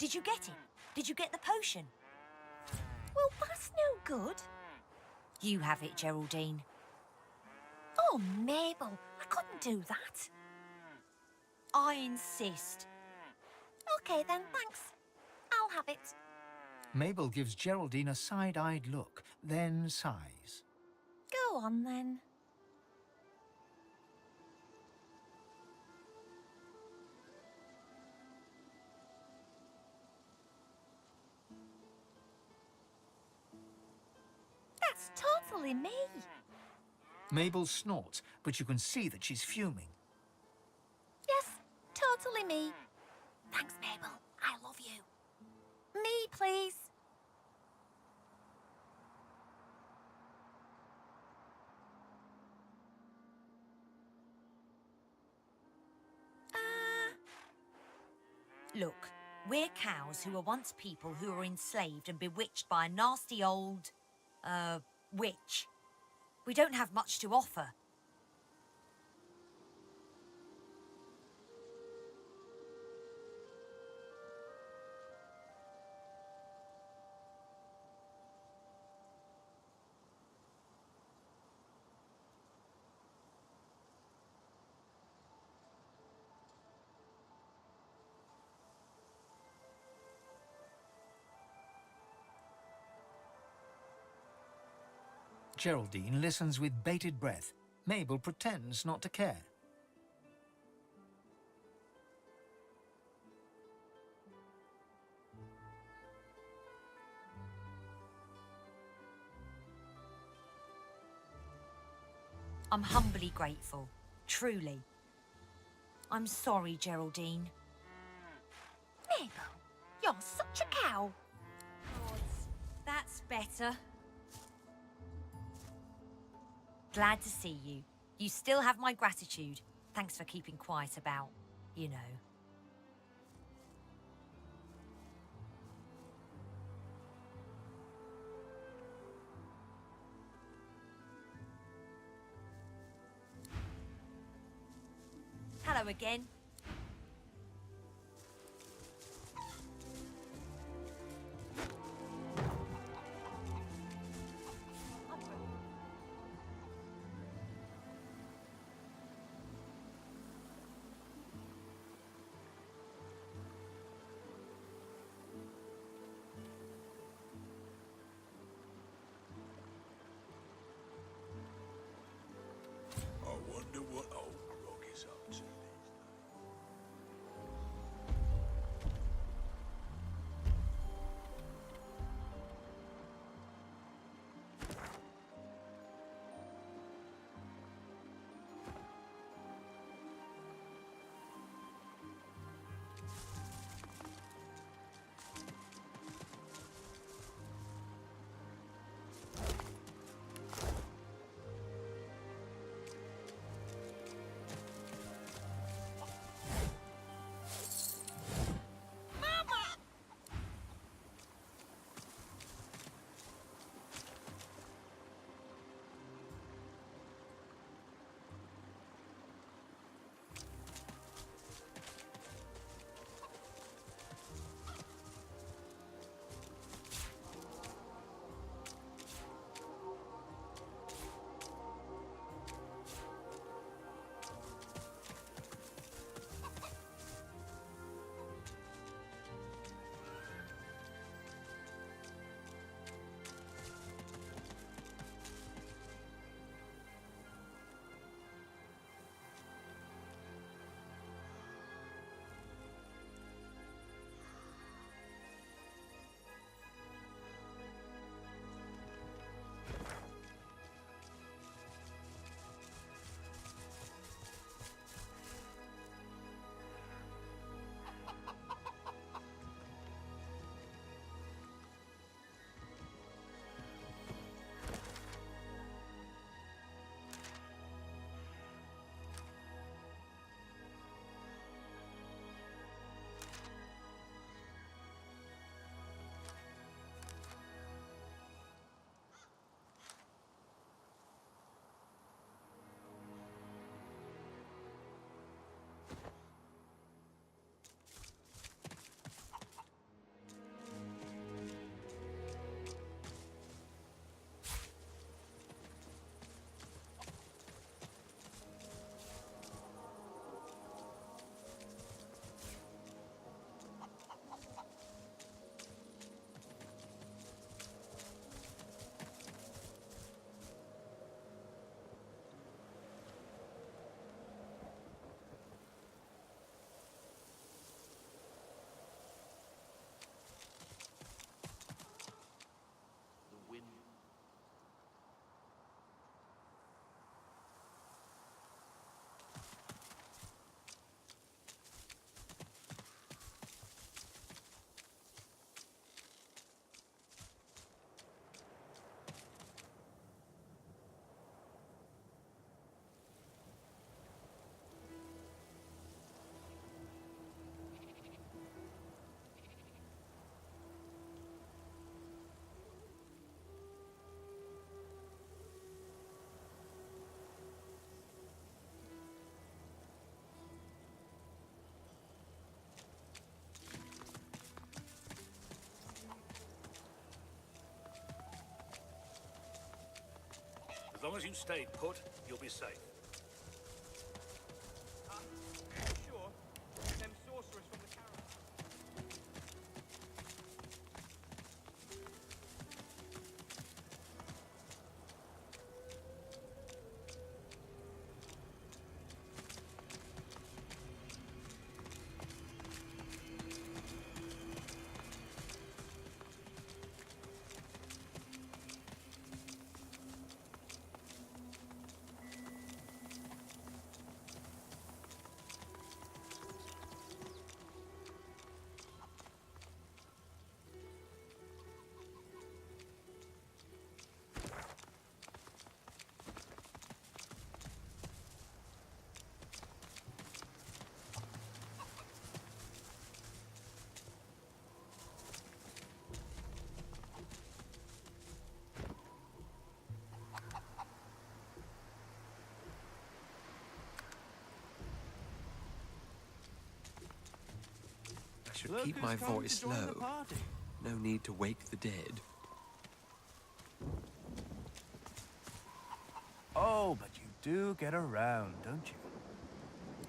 Did you get it? Did you get the potion? Well, that's no good. You have it, Geraldine. Oh, Mabel, I couldn't do that. I insist. OK then, thanks. I'll have it. Mabel gives Geraldine a side-eyed look, then sighs. Go on then. That's totally me. Mabel snorts, but you can see that she's fuming. Yes, totally me. Thanks, Mabel. I love you. Me, please. Look, we're cows who were once people who were enslaved and bewitched by a nasty old, witch. We don't have much to offer. Geraldine listens with bated breath. Mabel pretends not to care. I'm humbly grateful, truly. I'm sorry, Geraldine. Mabel, you're such a cow. That's better. Glad to see you. You still have my gratitude. Thanks for keeping quiet about, you know. Hello again. I wonder what old Grog is up to these days. long as you stay put, you'll be safe. Sure. Them sorcerers from the caravan. I should keep my voice low. No need to wake the dead. Oh, but you do get around, don't you?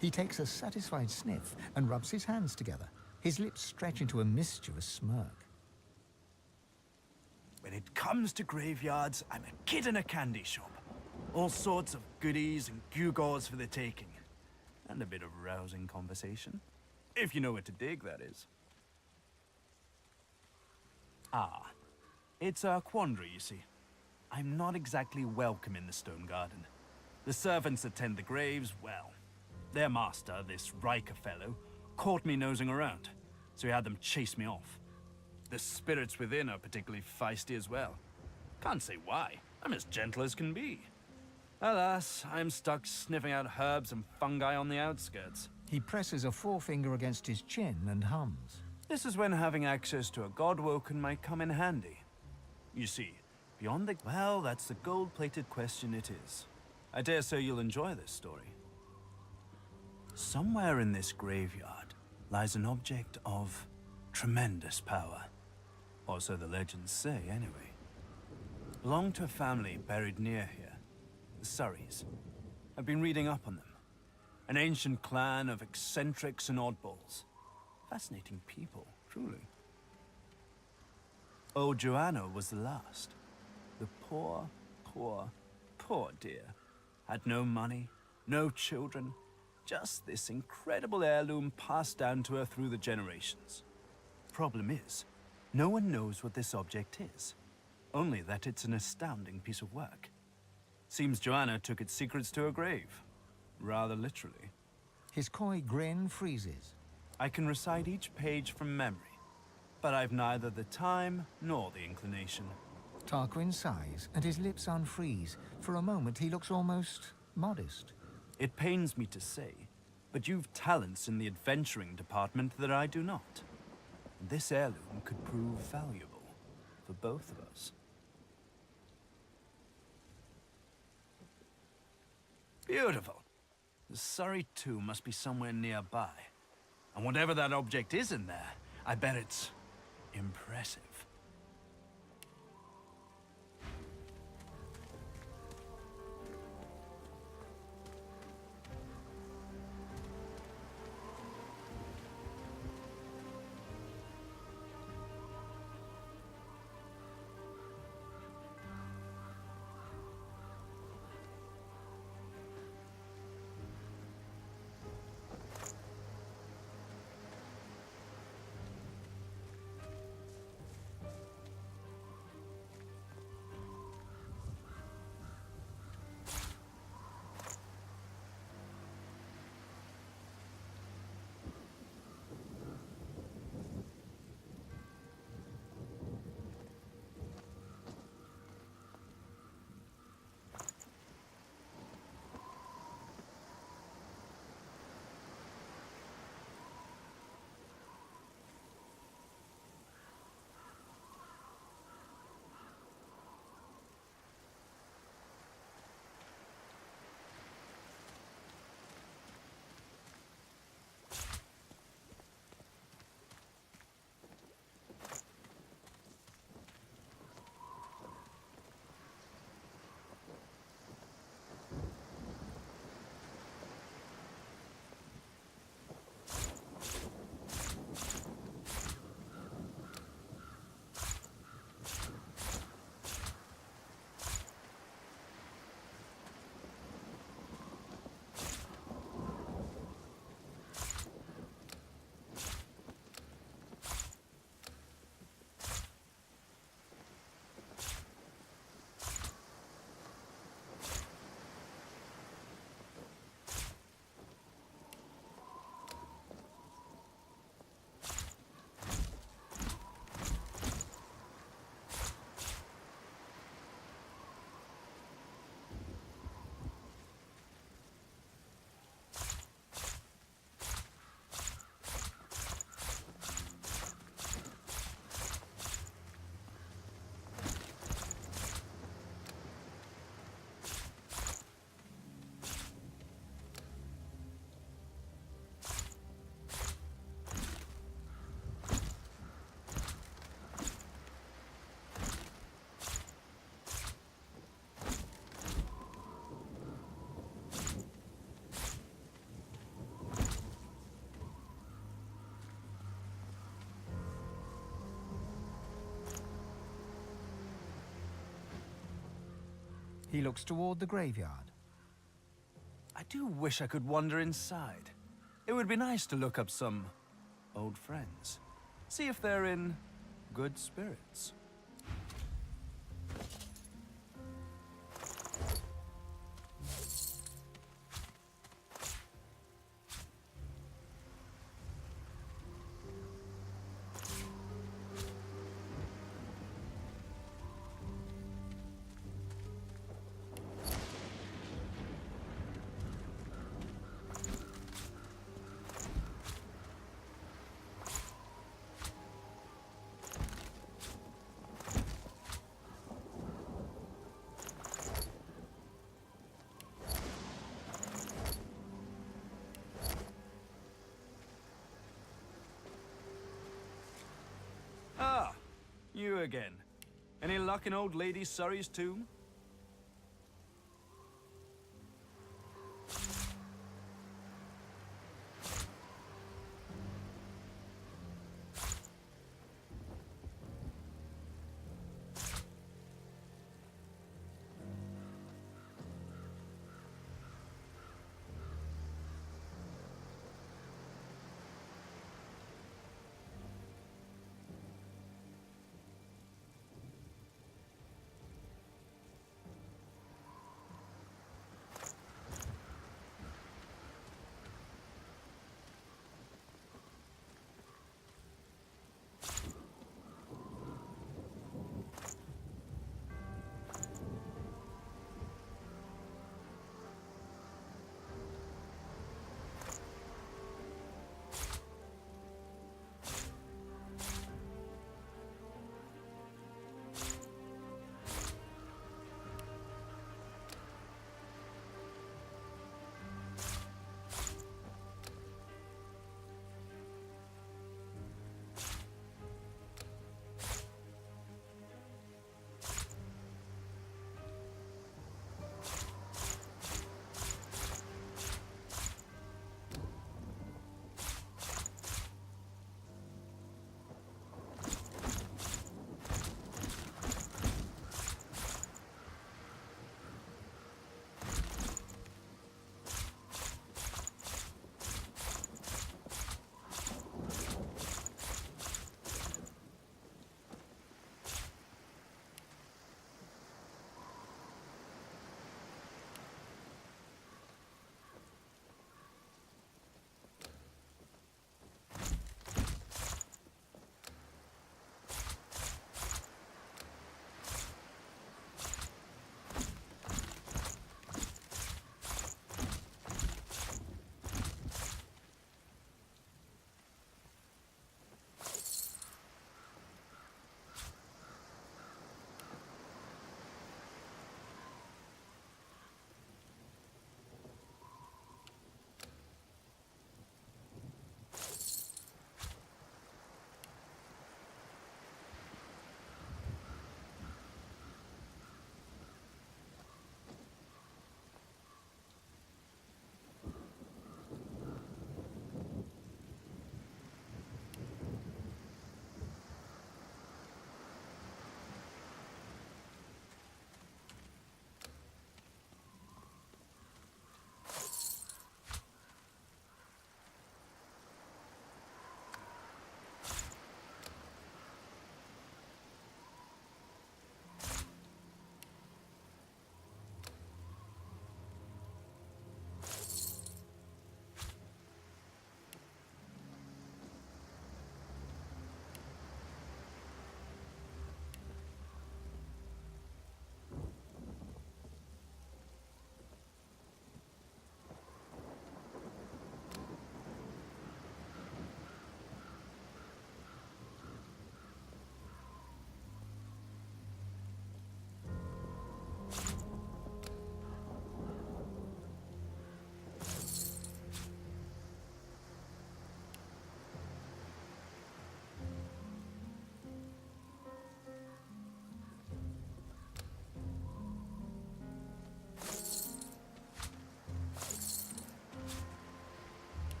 He takes a satisfied sniff and rubs his hands together. His lips stretch into a mischievous smirk. When it comes to graveyards, I'm a kid in a candy shop. All sorts of goodies and gewgaws for the taking. And a bit of rousing conversation. If you know where to dig, that is. Ah, it's a quandary, you see. I'm not exactly welcome in the Stone Garden. The servants that tend the graves, well, their master, this Riker fellow, caught me nosing around, so he had them chase me off. The spirits within are particularly feisty as well. Can't say why. I'm as gentle as can be. Alas, I'm stuck sniffing out herbs and fungi on the outskirts. He presses a forefinger against his chin and hums. This is when having access to a godwoken might come in handy. You see, beyond the... Well, that's the gold-plated question it is. I dare say you'll enjoy this story. Somewhere in this graveyard lies an object of tremendous power. Or so the legends say, anyway. Belonged to a family buried near here. The Surreys. I've been reading up on them. An ancient clan of eccentrics and oddballs. Fascinating people, truly. Oh, Joanna was the last. The poor, poor dear. Had no money, no children, just this incredible heirloom passed down to her through the generations. Problem is, no one knows what this object is. Only that it's an astounding piece of work. Seems Joanna took its secrets to her grave. Rather literally. His coy grin freezes. I can recite each page from memory, but I've neither the time nor the inclination. Tarquin sighs, and his lips unfreeze. For a moment, he looks almost modest. It pains me to say, but you've talents in the adventuring department that I do not. This heirloom could prove valuable for both of us. Beautiful. The Surrey tomb must be somewhere nearby. And whatever that object is in there, I bet it's impressive. He looks toward the graveyard. I do wish I could wander inside. It would be nice to look up some old friends. See if they're in good spirits. Ah, you again. Any luck in old Lady Surrey's tomb?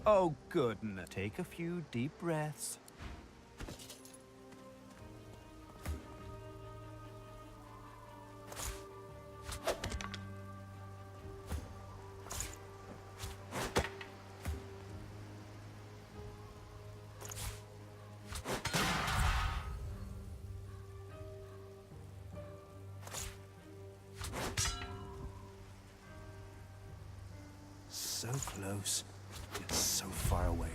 Oh, goodness. Take a few deep breaths. So close, yet so far away.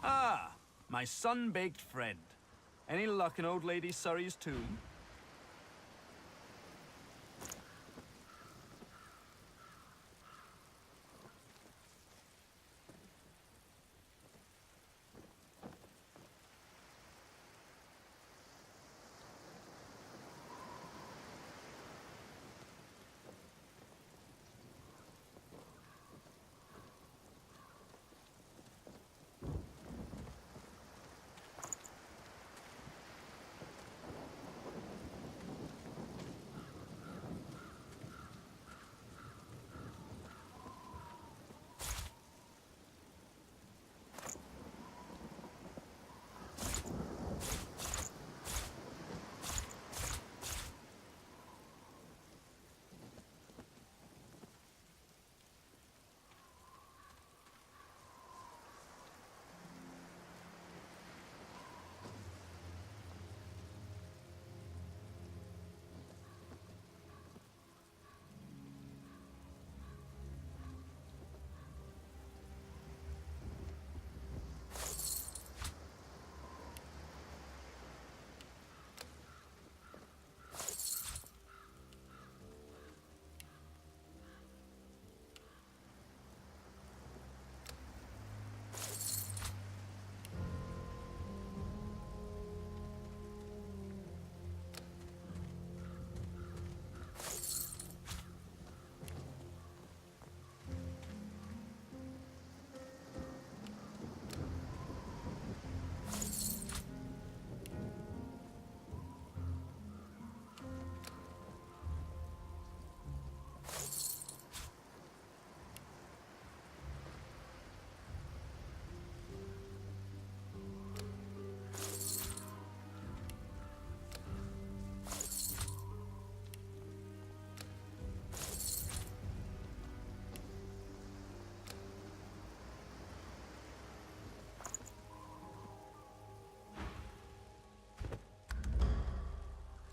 Ah, my sun-baked friend. Any luck in old lady Surrey's tomb?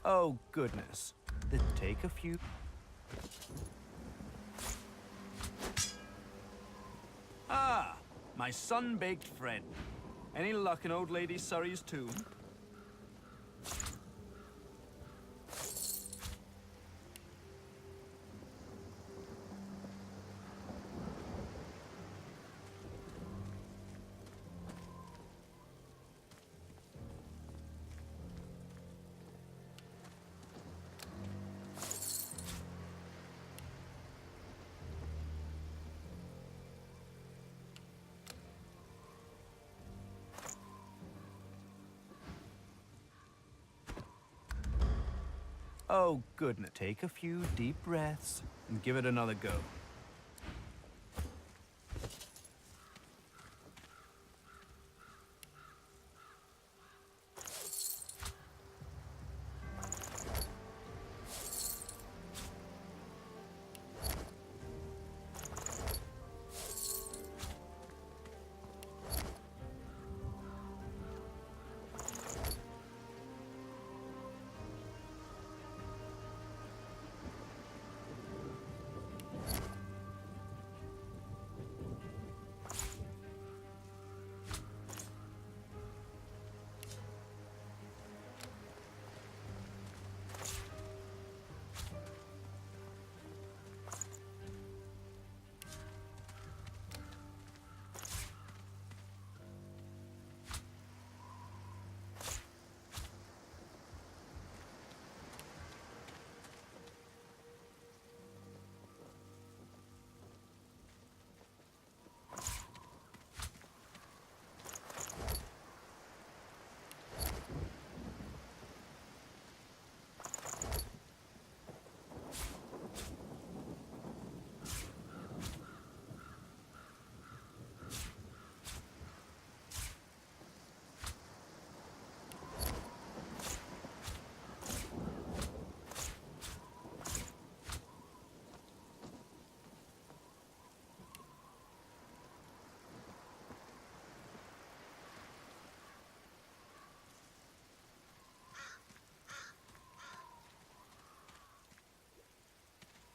Oh, goodness. Take a few... Ah, my sun-baked friend. Any luck in old lady Surrey's tomb? Oh, goodness. Take a few deep breaths and give it another go.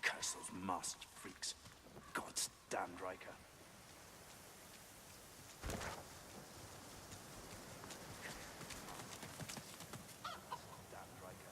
Curse those masked freaks. God's damned Riker. Damned Riker.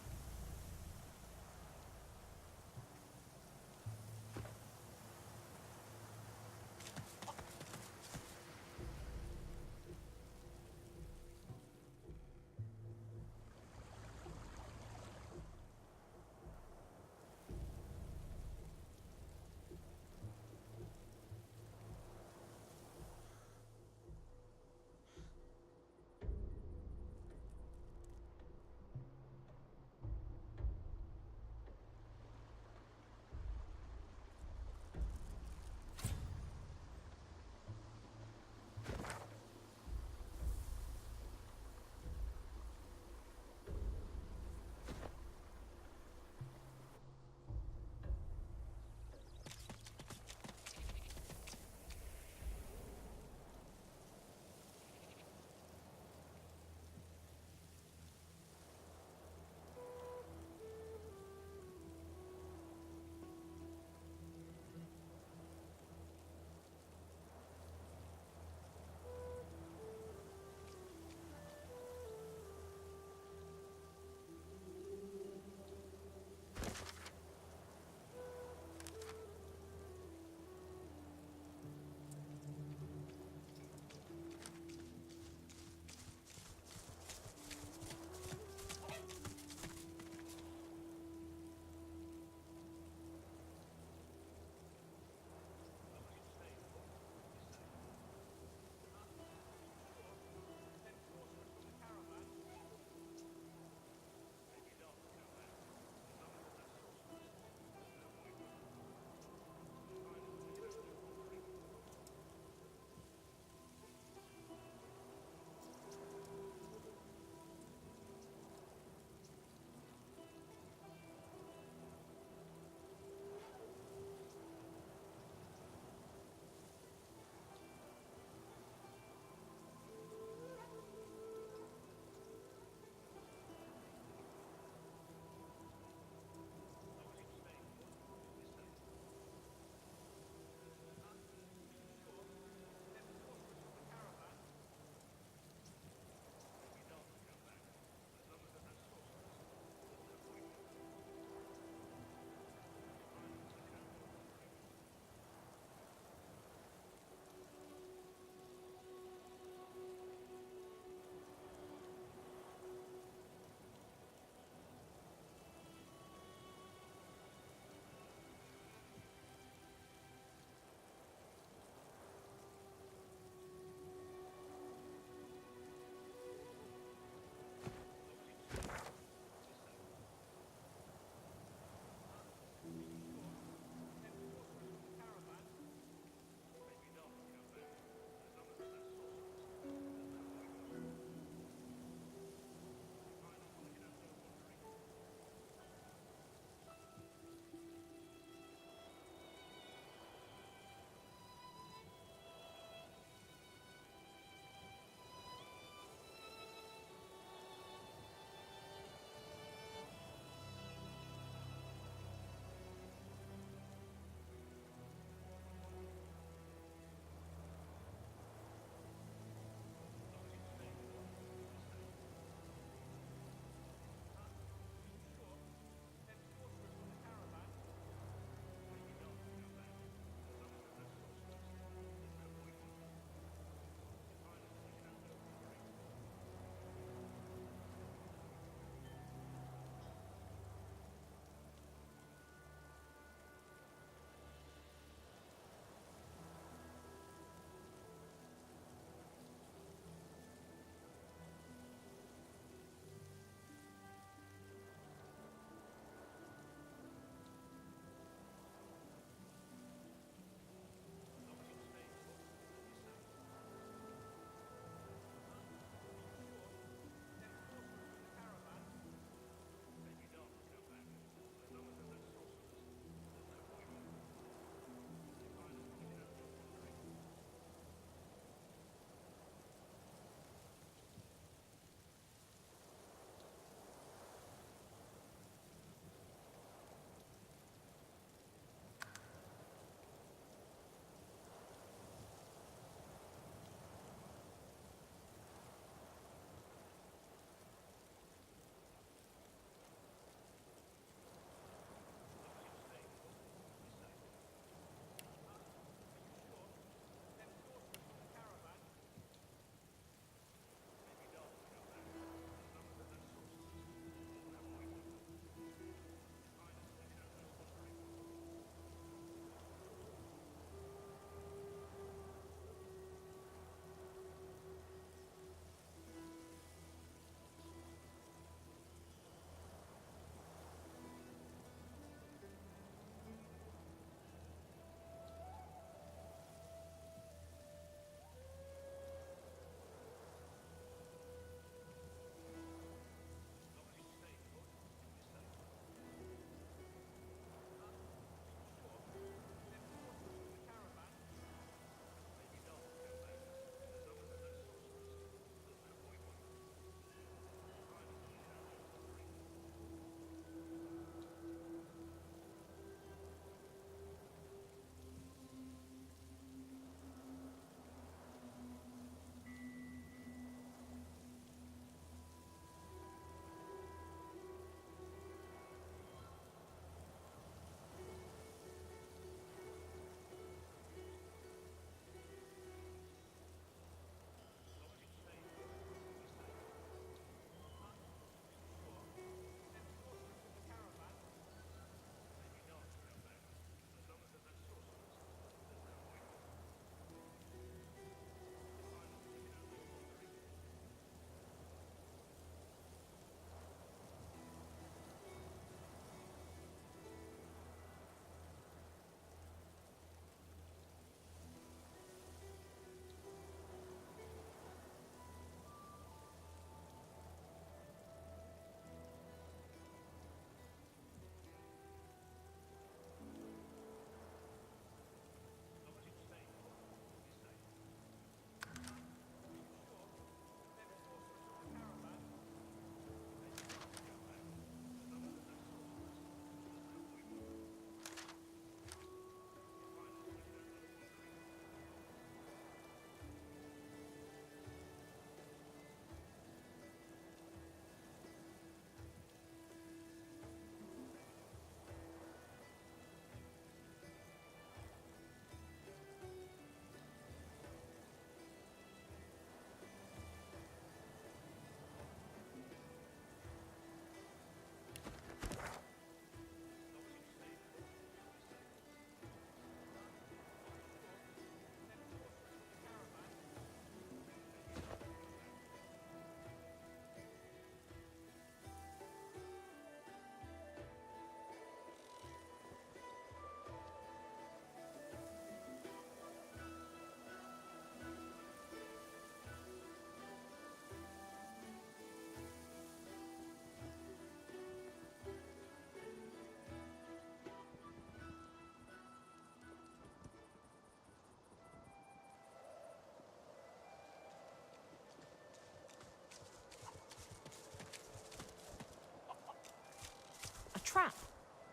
trap.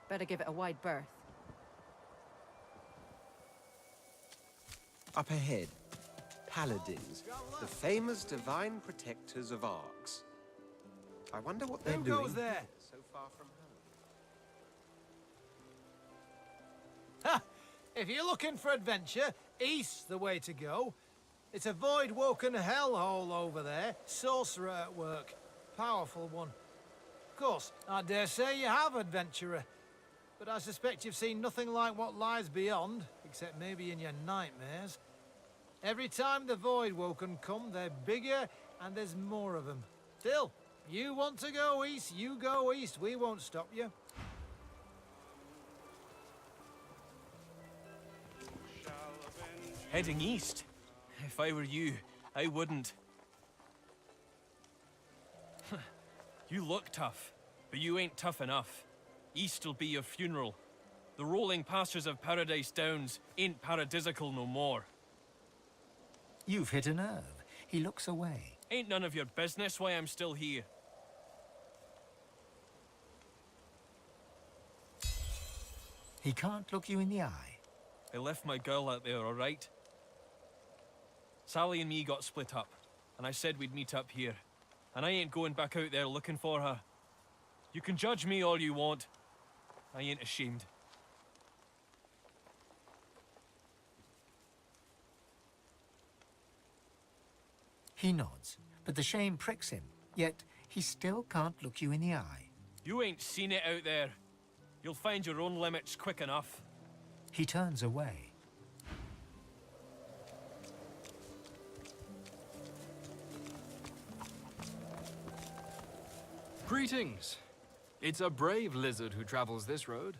Better give it a wide berth. Up ahead, paladins, the famous divine protectors of Arks. I wonder what they're Who doing goes there? so far from home. Ha! If you're looking for adventure, east's the way to go. It's a void-woken hellhole over there. Sorcerer at work. Powerful one. Of course, I dare say you have, adventurer. But I suspect you've seen nothing like what lies beyond, except maybe in your nightmares. Every time the void-woken come, they're bigger and there's more of them. Still, you want to go east, you go east. We won't stop you. Heading east? If I were you, I wouldn't. You look tough, but you ain't tough enough. East'll be your funeral. The rolling pastures of Paradise Downs ain't paradisical no more. You've hit a nerve. He looks away. Ain't none of your business why I'm still here. He can't look you in the eye. I left my girl out there, all right? Sally and me got split up, and I said we'd meet up here. And I ain't going back out there looking for her. You can judge me all you want. I ain't ashamed. He nods, but the shame pricks him. Yet, he still can't look you in the eye. You ain't seen it out there. You'll find your own limits quick enough. He turns away. Greetings. It's a brave lizard who travels this road.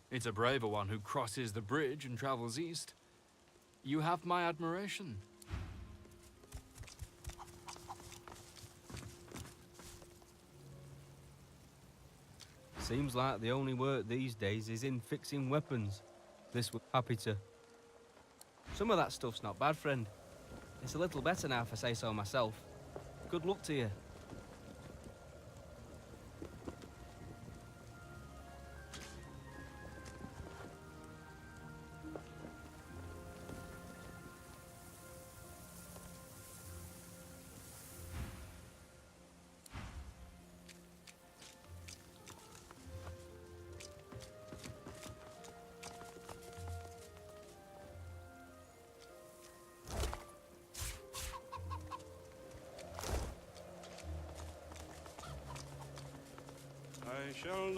It's a braver one who crosses the bridge and travels east. You have my admiration. Seems like the only work these days is in fixing weapons. This was happy to. Some of that stuff's not bad, friend. It's a little better now if I say so myself. Good luck to you.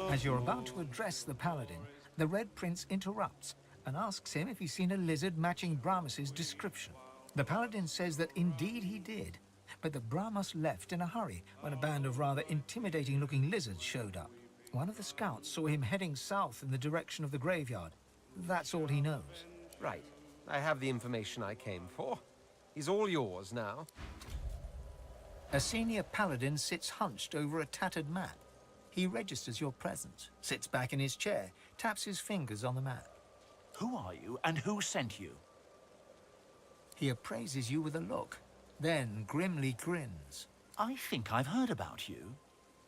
As you're about to address the paladin, the Red Prince interrupts and asks him if he's seen a lizard matching Bramus's description. The paladin says that indeed he did, but that Bramus left in a hurry when a band of rather intimidating-looking lizards showed up. One of the scouts saw him heading south in the direction of the graveyard. That's all he knows. Right. I have the information I came for. He's all yours now. A senior paladin sits hunched over a tattered map. He registers your presence, sits back in his chair, taps his fingers on the map. Who are you, and who sent you? He appraises you with a look, then grimly grins. I think I've heard about you.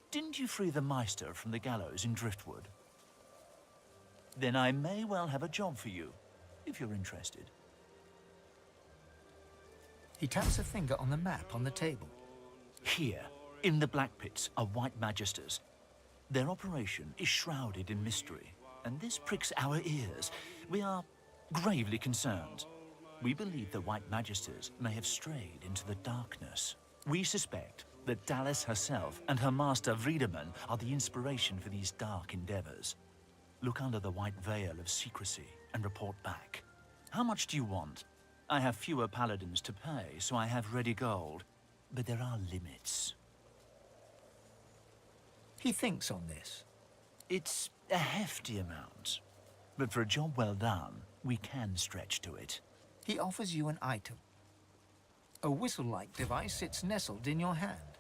Didn't you free the Meister from the gallows in Driftwood? Then I may well have a job for you, if you're interested. He taps a finger on the map on the table. Here, in the Black Pits, are White Magisters. Their operation is shrouded in mystery, and this pricks our ears. We are gravely concerned. We believe the White Magisters may have strayed into the darkness. We suspect that Dallas herself and her master Vriedemann are the inspiration for these dark endeavors. Look under the white veil of secrecy and report back. How much do you want? I have fewer paladins to pay, so I have ready gold. But there are limits. He thinks on this. It's a hefty amount. But for a job well done, we can stretch to it. He offers you an item. A whistle-like device sits nestled in your hand.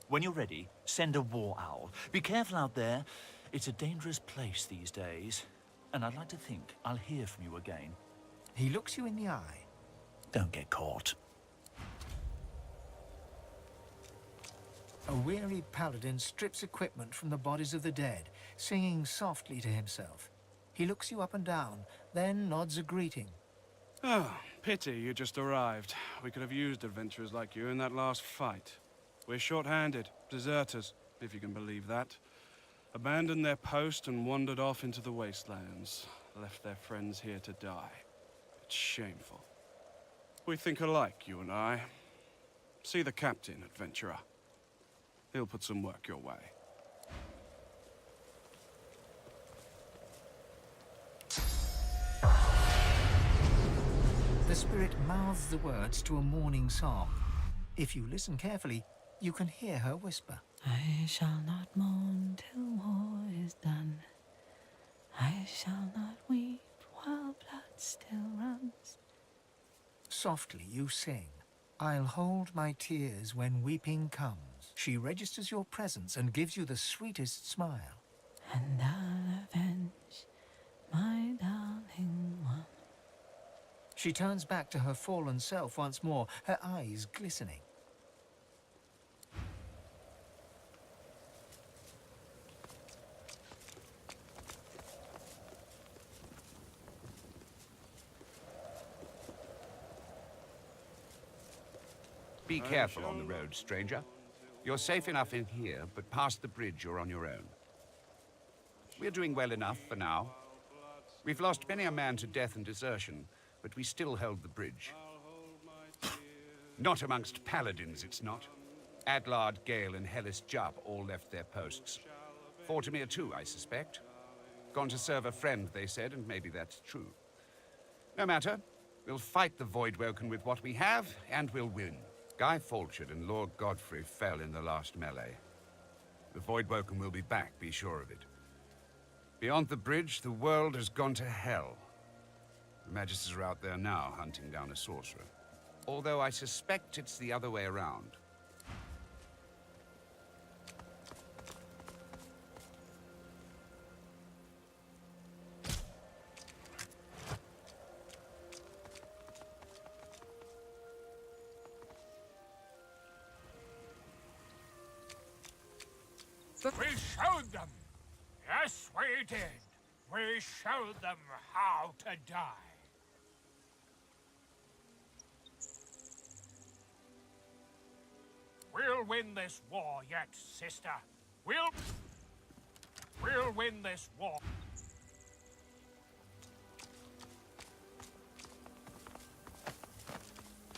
When you're ready, send a war owl. Be careful out there. It's a dangerous place these days. And I'd like to think I'll hear from you again. He looks you in the eye. Don't get caught. A weary paladin strips equipment from the bodies of the dead, singing softly to himself. He looks you up and down, then nods a greeting. Oh, pity you just arrived. We could have used adventurers like you in that last fight. We're short-handed, deserters, if you can believe that. Abandoned their post and wandered off into the wastelands. Left their friends here to die. It's shameful. We think alike, you and I. See the captain, adventurer. He'll put some work your way. The spirit mouths the words to a morning song. If you listen carefully, you can hear her whisper. I shall not mourn till war is done. I shall not weep while blood still runs. Softly you sing. I'll hold my tears when weeping comes. She registers your presence and gives you the sweetest smile. And I'll avenge my darling one. She turns back to her fallen self once more, her eyes glistening. Be careful on the road, stranger. You're safe enough in here, but past the bridge you're on your own. We're doing well enough for now. We've lost many a man to death and desertion, but we still held the bridge. Not amongst paladins, it's not. Adlard, Gale, and Hellis Jupp all left their posts. Fortimere too, I suspect. Gone to serve a friend, they said, and maybe that's true. No matter. We'll fight the Voidwoken with what we have, and we'll win. Guy Falchard and Lord Godfrey fell in the last melee. The Voidwoken will be back, be sure of it. Beyond the bridge, the world has gone to hell. The Magisters are out there now, hunting down a sorcerer. Although I suspect it's the other way around. We showed them. Yes, we did. We showed them how to die. We'll win this war yet, sister. We'll win this war.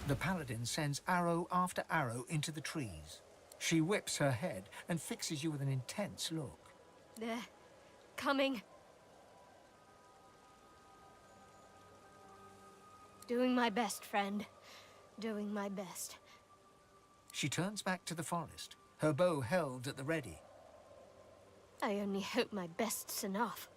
The paladin sends arrow after arrow into the trees. She whips her head and fixes you with an intense look. They're coming. Doing my best, friend. Doing my best. She turns back to the forest, her bow held at the ready. I only hope my best's enough.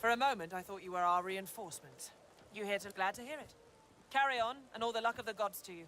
For a moment, I thought you were our reinforcement. You here to glad to hear it. Carry on, and all the luck of the gods to you.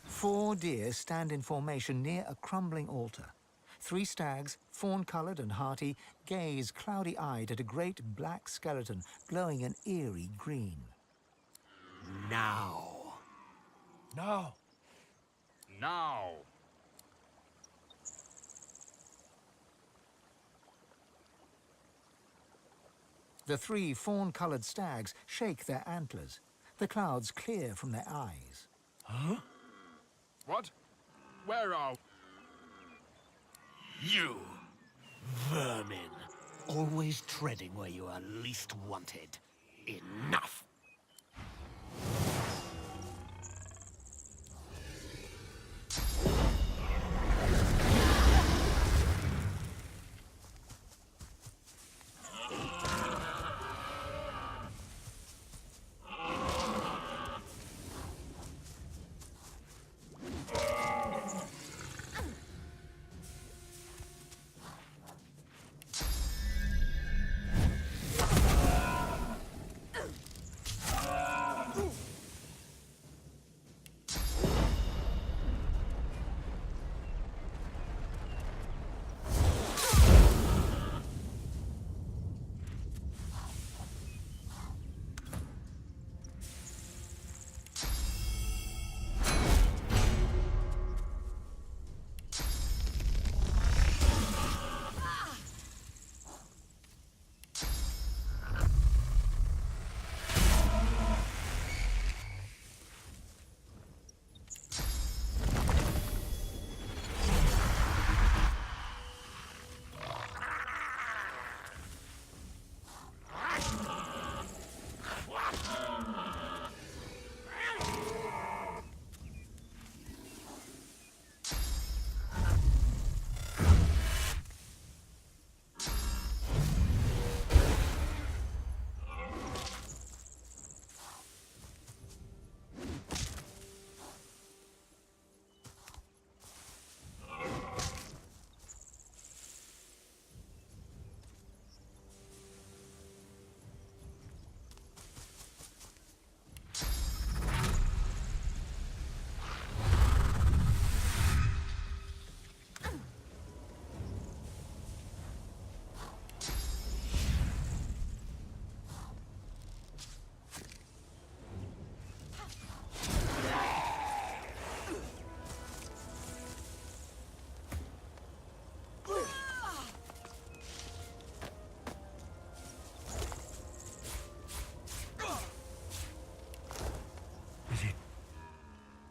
Four deer stand in formation near a crumbling altar. 3 stags, fawn-coloured and hearty, gaze cloudy-eyed at a great black skeleton glowing an eerie green. Now. Now. Now. The 3 fawn-coloured stags shake their antlers. The clouds clear from their eyes. Huh? What? Where are... You, vermin, always treading where you are least wanted. Enough!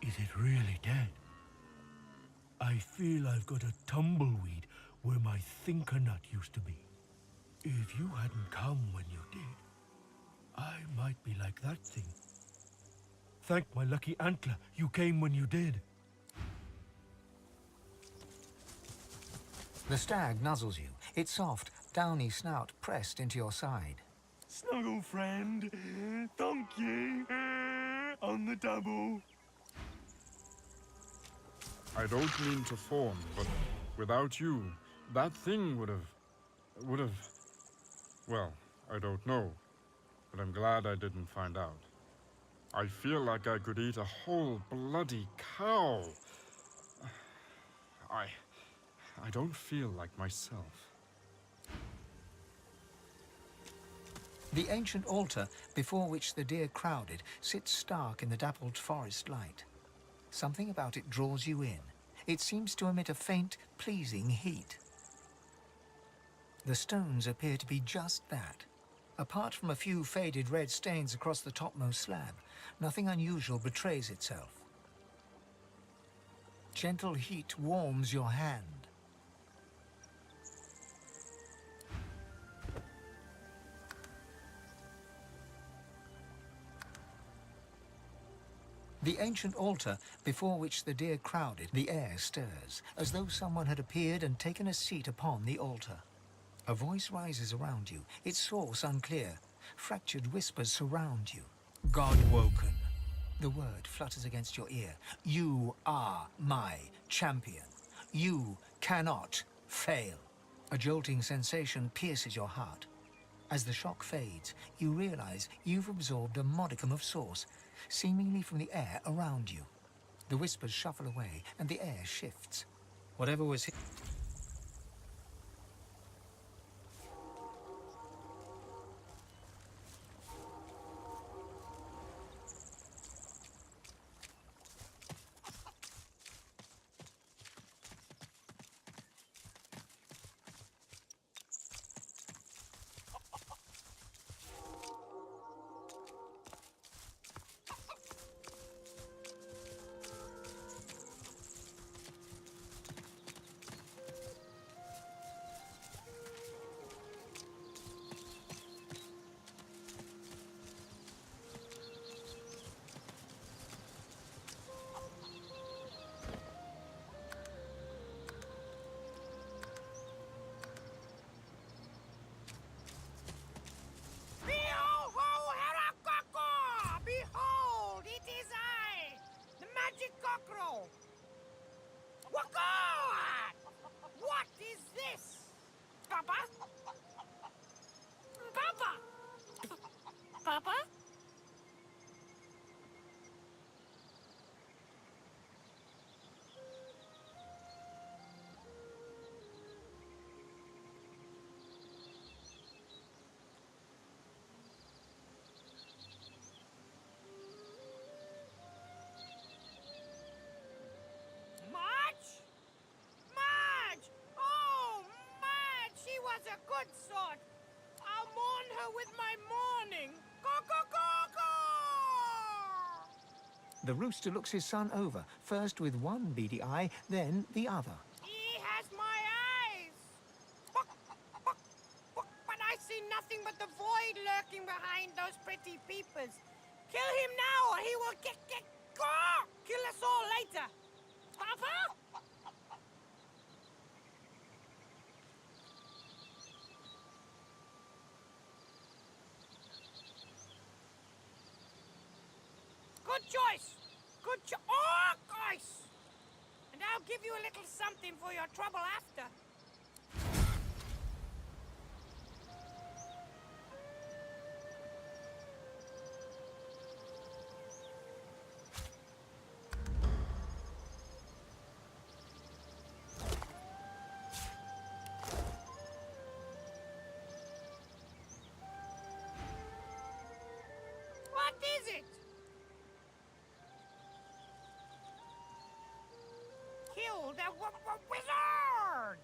Is it really dead? I feel I've got a tumbleweed where my thinker nut used to be. If you hadn't come when you did, I might be like that thing. Thank my lucky antler you came when you did. The stag nuzzles you, its soft, downy snout pressed into your side. Snuggle friend, donkey, on the double. I don't mean to fawn, but without you, that thing would have... Well, I don't know, but I'm glad I didn't find out. I feel like I could eat a whole bloody cow. I don't feel like myself. The ancient altar before which the deer crowded sits stark in the dappled forest light. Something about it draws you in. It seems to emit a faint, pleasing heat. The stones appear to be just that. Apart from a few faded red stains across the topmost slab, nothing unusual betrays itself. Gentle heat warms your hand. The ancient altar before which the deer crowded, the air stirs, as though someone had appeared and taken a seat upon the altar. A voice rises around you, its source unclear. Fractured whispers surround you. God woken. The word flutters against your ear. You are my champion. You cannot fail. A jolting sensation pierces your heart. As the shock fades, you realize you've absorbed a modicum of source, seemingly from the air around you. The whispers shuffle away, and the air shifts. Whatever was good sort. I'll mourn her with my mourning. Caw-caw-caw-caw! The rooster looks his son over, first with one beady eye, then the other. He has my eyes. But I see nothing but the void lurking behind those pretty peepers. Kill him now, or he will kill us all later. Papa? Good choice. Oh, guys! And I'll give you a little something for your trouble after. What is it? Kill the wizard!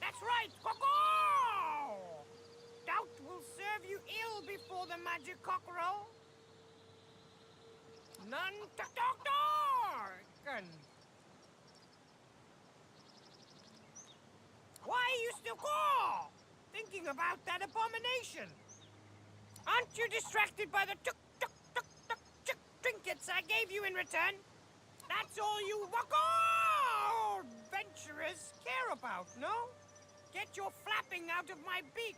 That's right! Go-go! Doubt will serve you ill before the magic cockerel. None to darken. Why are you still thinking about that abomination? Aren't you distracted by the trinkets I gave you in return? That's all you adventurers care about, no? Get your flapping out of my beak.